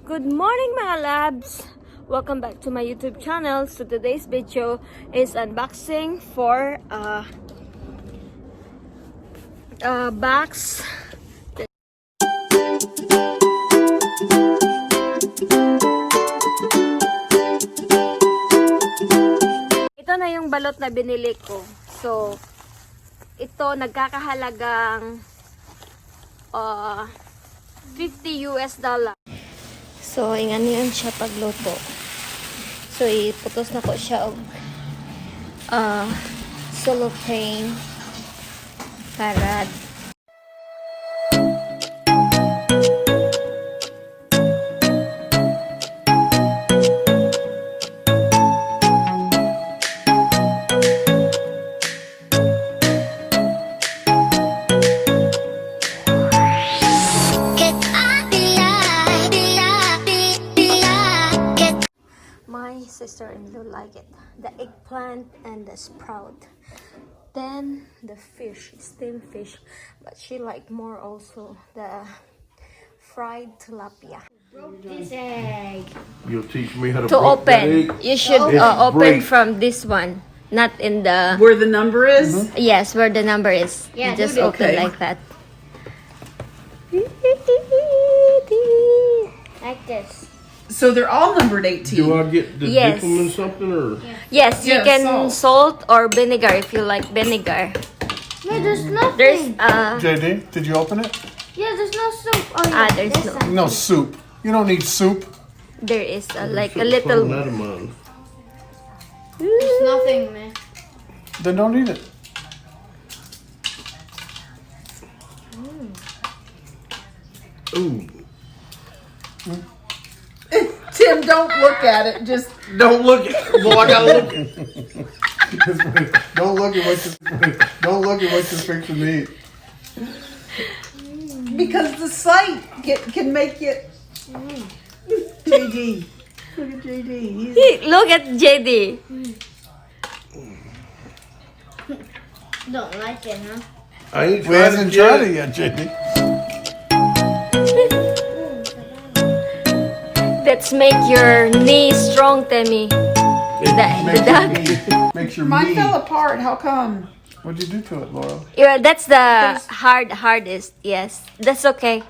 Good morning mga labs! Welcome back to my YouTube channel. So today's video is unboxing for box. Ito na yung balot na binili ko. So ito nagkakahalagang $50 US. So, ingan yun siya pagluto. So, iputos na ko siya og cellophane para sister-in-law like it. The eggplant and the sprout. Then the fish, steamed fish. But she liked more also the fried tilapia. Broke this egg. You'll teach me how to, To break open, that egg? you should open from this one, not in the Where the number is? yes, where the number is. Yeah, You just do it. open Okay. like that. Like this. So they're all numbered 18. Do I get to Yes. dip them in something or? Yes, you Yeah, can salt or vinegar if you like vinegar. No, there's nothing. There's JD, did you open it? Yeah, there's no soup. Oh, yeah. there's this no. side. No soup. You don't need soup. There is like a Should've little. cloned that of mine. There's nothing, man. Then don't eat it. Ooh. Tim, don't look at it. Just Don't look at it. Well, I gotta look at it. Don't look at what you're fixing to eat. because the sight can make it. JD. Look at JD. Look at JD. Don't like it, huh? I ain't We tried hasn't it yet. tried it yet, JD. Let's make your knee strong, Temi. The duck. Makes your Mine meat. fell apart. How come? What'd you do to it, Laura? Yeah, that's the hardest. Yes, that's okay.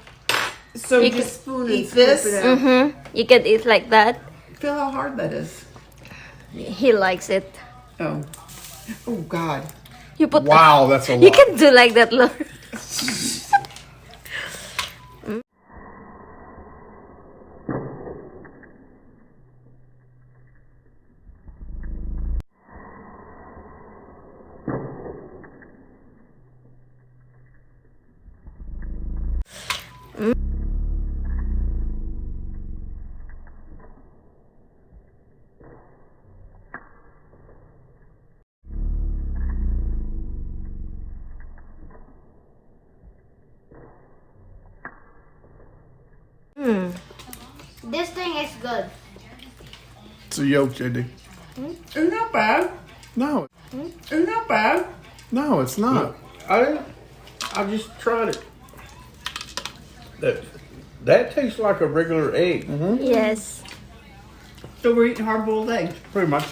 So You just eat this. You can eat like that. Feel how hard that is. He likes it. Oh. Oh God. You put. Wow, that's a lot. You can do like that, Laura. This thing is good. It's a yolk, JD. It's not bad. No, It's not bad. no, it's not. I just tried it. That tastes like a regular egg. Yes. So we're eating hard-boiled eggs. Pretty much.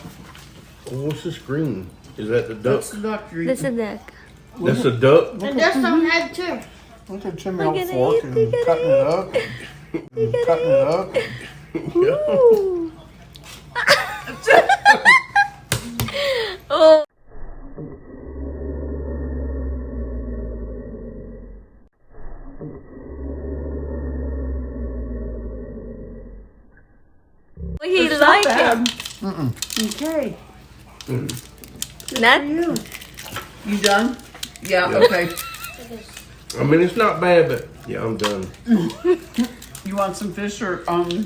Oh, what's this green? Is that the duck? That's the duck you're This eating. is duck. That's a duck. And there's some head too. Look at Jimmy Look on at fork it, and look at cutting it up. Cutting it up. Ooh. Oh. He It's not like bad. it. Okay. Not You. You done? Yeah. Okay. I mean, it's not bad, but yeah, I'm done. You want some fish or No.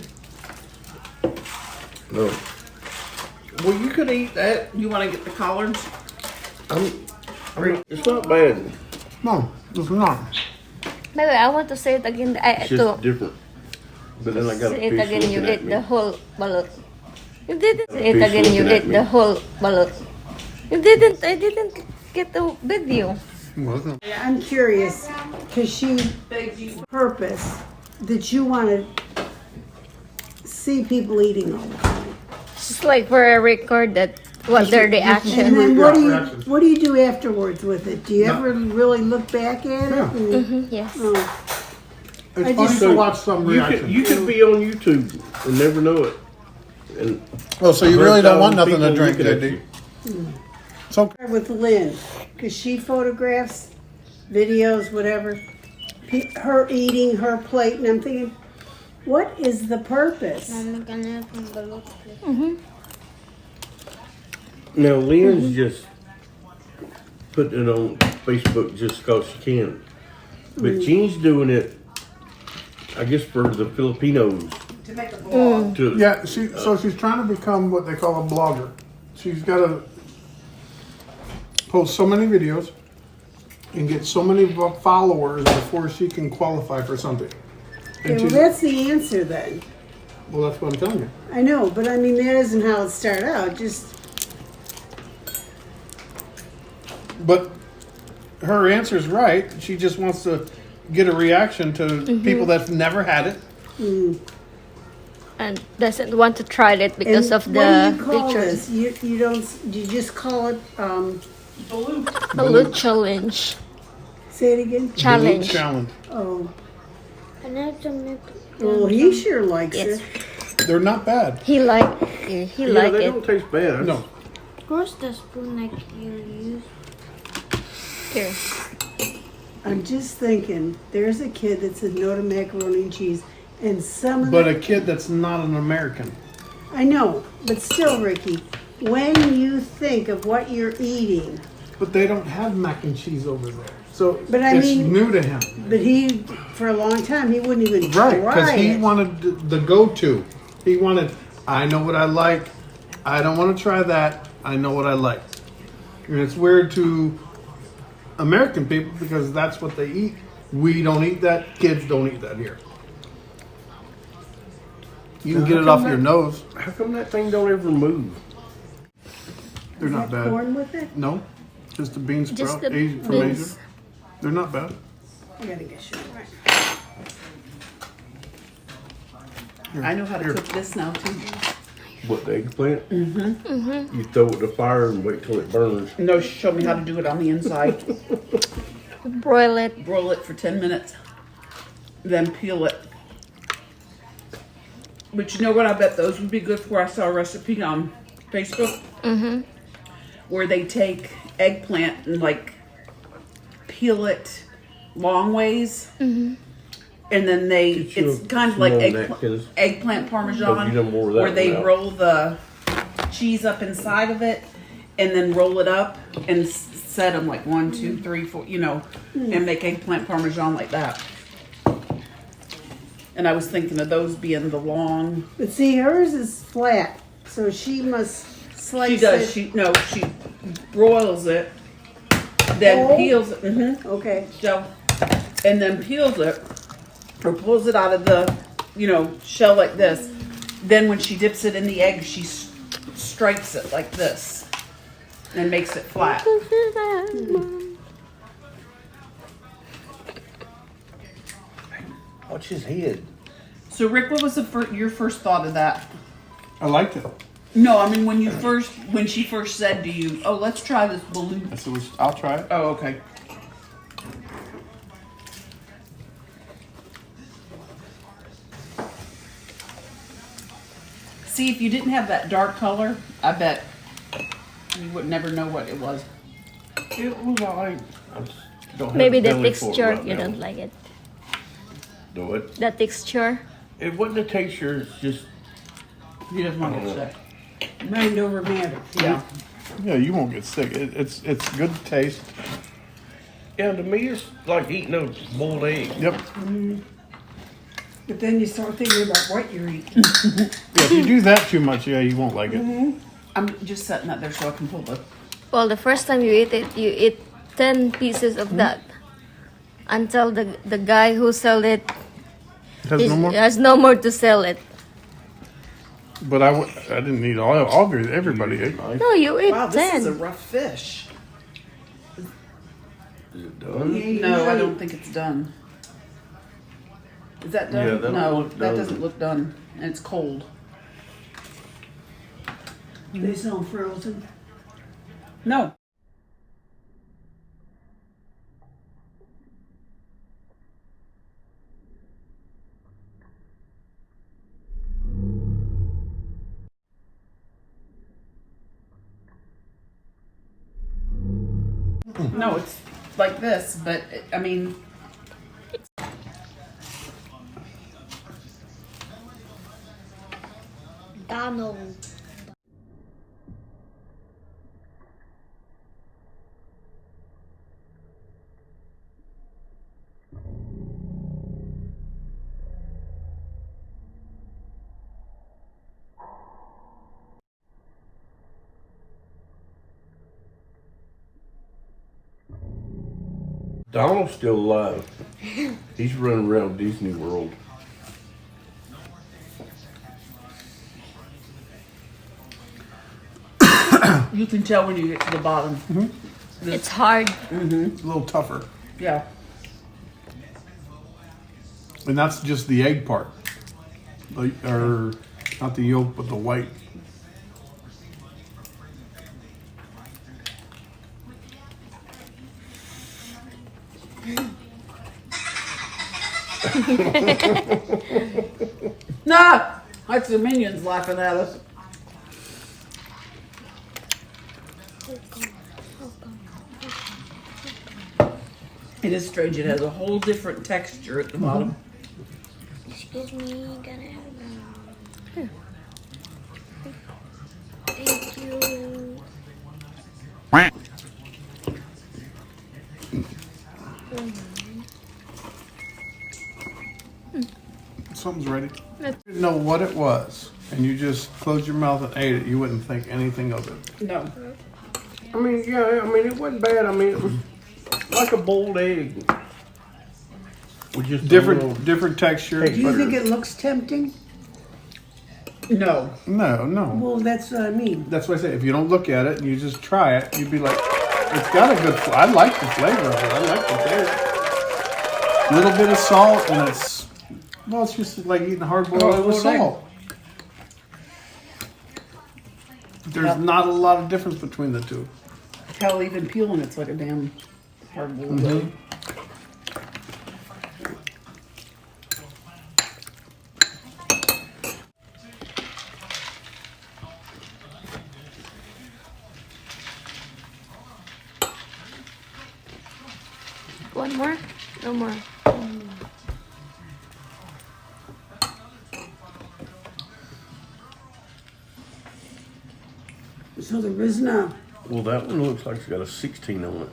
Well, you could eat that. you want to get the collards? It's not bad. No, it's not. Wait, I want to say it again. It's just different. But then I got a Say it fish again. You looking at ate me. the whole balot. You didn't. Say it Fish again. You looking at ate me. the whole balot. You didn't. I didn't get the video. Wasn't. I'm curious, because she purpose that you wanted see people eating all the time. Just like for a record that what their And reaction. then Yeah, what do you do afterwards with it? Do you ever really look back at it? Yeah. And- Yes. oh, It's I fun just- to watch some You reaction. could be on YouTube and never know it. And Oh, so you really don't want nothing to people drink, looking do at you? It's okay. with Lynn, because she photographs videos, whatever, her eating her plate, and I'm thinking, what is the purpose? Mama, can I have some balut, please? Now Lynn's just putting it on Facebook just cause she can. But Jean's doing it, I guess, for the Filipinos. To make a vlog. To, Yeah, so she's trying to become what they call a blogger. She's got to post so many videos and get so many followers before she can qualify for something. Okay, And well, she's, that's the answer then. well, that's what I'm telling you. I know, but I mean, that isn't how it started out. Just, But her answer is right. She just wants to get a reaction to people that's never had it. And doesn't want to try it because and of what do the you call pictures. this? You don't, you just call it, Balut challenge. say it again? Challenge. Challenge. Oh, Can I have some milk? well, he sure likes Yes. it. They're not bad. He like yeah, like they it. don't taste bad. No. Where's the spoon like you use? Here. I'm just thinking, there's a kid that said no to macaroni and cheese, and some of But the, a kid that's not an American. I know, but still, Ricky, when you think of what you're eating, But they don't have mac and cheese over there. So But I it's mean- new to him. but he, for a long time, he wouldn't even Right, because try he it. wanted the go-to. He wanted, I know what I like. I don't want to try that. I know what I like. And it's weird to American people because that's what they eat. We don't eat that. Kids don't eat that here. You can get it off your nose. How come that thing don't ever move? They're Is not that bad. corn with it? No, just the bean sprout Just the Asian, from beans. Asia. They're not bad. I gotta get sugar. I know how to cook this now too. What, the eggplant? You throw it in the fire and wait till it burns. No, she showed me how to do it on the inside. Broil it. Broil it for 10 minutes, then peel it. But you know what? I bet those would be good for. I saw a recipe on Facebook where they take eggplant and like peel it long ways, and then Get you it's kind of like small napkins. eggplant Oh, parmesan, you done wore that where they one out. roll the cheese up inside of it, and then roll it up and set them like 1, 2, 3, 4, and make eggplant parmesan like that. And I was thinking of those being the long. But see, hers is flat, so she must slice She does. it. She broils it, then Oh. peels it. Okay. So, and then peels it or pulls it out of the, shell like this. Then when she dips it in the egg, she strikes it like this and makes it flat. Watch his head. So Rick, what was your first thought of that? I liked it. No, I mean when she first said to you, "Oh, let's try this balloon." So I'll try it. Oh, okay. See, if you didn't have that dark color, I bet you would never know what it was. It was alright. I just don't have Maybe the the belly for it texture right you now. don't like it. Do it. The texture. It wasn't a texture. It's just You just want to say. Mind over matter. Yeah. Yeah, you won't get sick. It's good taste. yeah. To me, it's like eating a boiled egg. Yep. But then you start thinking about what you're eating. Yeah, if you do that too much, yeah, you won't like it. I'm just setting that there so I can pull the. Well, the first time you eat it, you eat 10 pieces of that. Until the guy who sold it has no more to sell it. But I didn't eat all everybody ate. No, you eat Wow, 10. this is a rough fish. Is it done? No, I don't think it's done. Is that done? Yeah, that don't no, look that done. doesn't look done. And it's cold. They sell frozen. No. No, it's like this, but I mean, Donald. Donald's still alive. He's running around Disney World. you can tell when you get to the bottom. It's hard. It's a little tougher. Yeah. And that's just the egg part. Or not the yolk, but the white. Nah! That's the minions laughing at us. It is strange. It has a whole different texture at the bottom. Excuse me, gonna have Thank you. Something's ready. If you didn't know what it was, and you just closed your mouth and ate it, you wouldn't think anything of it. No. I mean, yeah, I mean, it wasn't bad. I mean, it was like a boiled egg. With just a little- Different texture. Hey. Do you think it looks tempting? No. No. Well, that's what I mean. That's why I say if you don't look at it and you just try it, you'd be like, it's got a good. I like the flavor of it. I like the taste. Little bit of salt, and it's just like eating hard boiled egg with salt. There's not a lot of difference between the two. Hell, even peeling it's like a damn hard boiled egg. One more? No more. So there isn't Well, that one looks like it's got a 16 on it.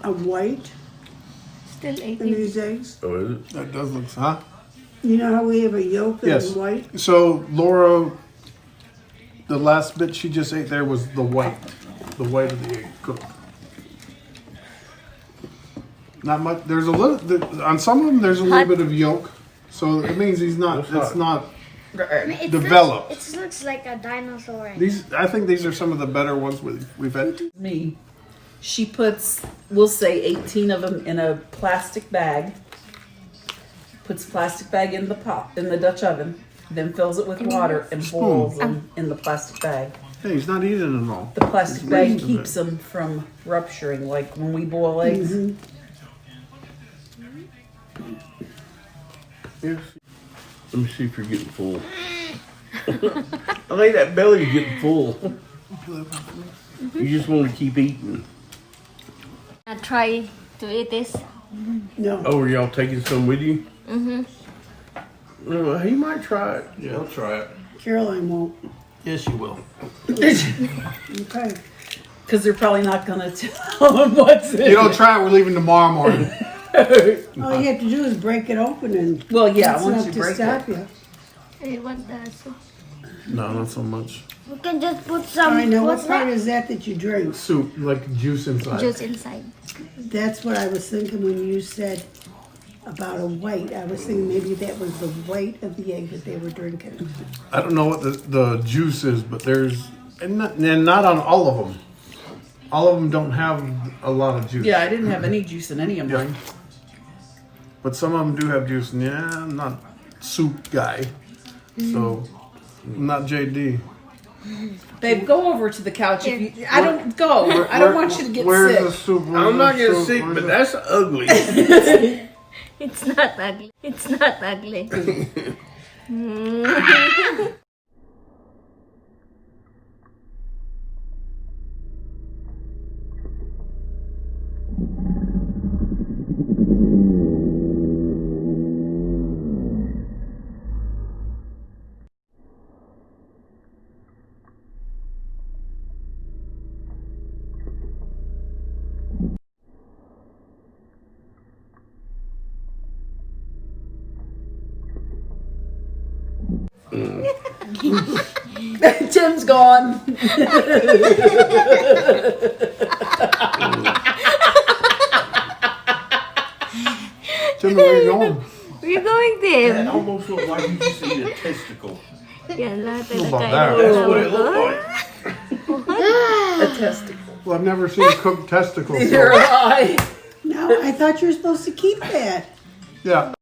a white Still in 18. these eggs. Oh, is it? That does look, huh? You know how we have a yolk that's Yes. white? So Laura, the last bit she just ate there was the white of the egg cooked. Not much. There's a little on some of them. There's a little bit of yolk, so it means he's not. What's It's that? not. It Developed. looks like a dinosaur. I think these are some of the better ones we've had. Me. She puts, we'll say 18 of them in a plastic bag. Puts plastic bag in the pot, in the Dutch oven. Then fills it with water and boils them in the plastic bag. Hey, he's not eating them all. The plastic He's bag raising keeps them from rupturing, like when we boil eggs. Yes. Let me see if you're getting full. I think that belly's getting full. You just want to keep eating. I try to eat this. No. Oh, are y'all taking some with you? He might try it. Yeah, I'll try it. Caroline won't. Yes, you will. Okay. Because they're probably not going to tell them what's in You don't try it. We're leaving tomorrow morning. All you have to do is break it open and Well, yeah, that's once enough you to break stop it. you. I want the soup. No, not so much. We can just put some. I know. What's What part that? is that you drink? Soup, like juice inside. Juice inside. That's what I was thinking when you said about a white. I was thinking maybe that was the white of the egg that they were drinking. I don't know what the juice is, but there's and not on all of them. All of them don't have a lot of juice. Yeah, I didn't have any juice in any of mine. But some of them do have juice. And yeah, I'm not soup guy, so I'm not JD. Babe, go over to the couch. If you, I don't go. I don't want you to get Where's sick. the soup? I'm not getting sick, but that's ugly. It's not ugly. It's not ugly. Tim's gone. Tim, where you going? Where you going, It Tim? almost looked like you just ate a testicle. Yan lahat ay Ano ba nakain that? ng That's what it mga- looked like. A testicle. Well, I've never seen cooked testicles. Neither have I. No, I thought you were supposed to keep that. Yeah.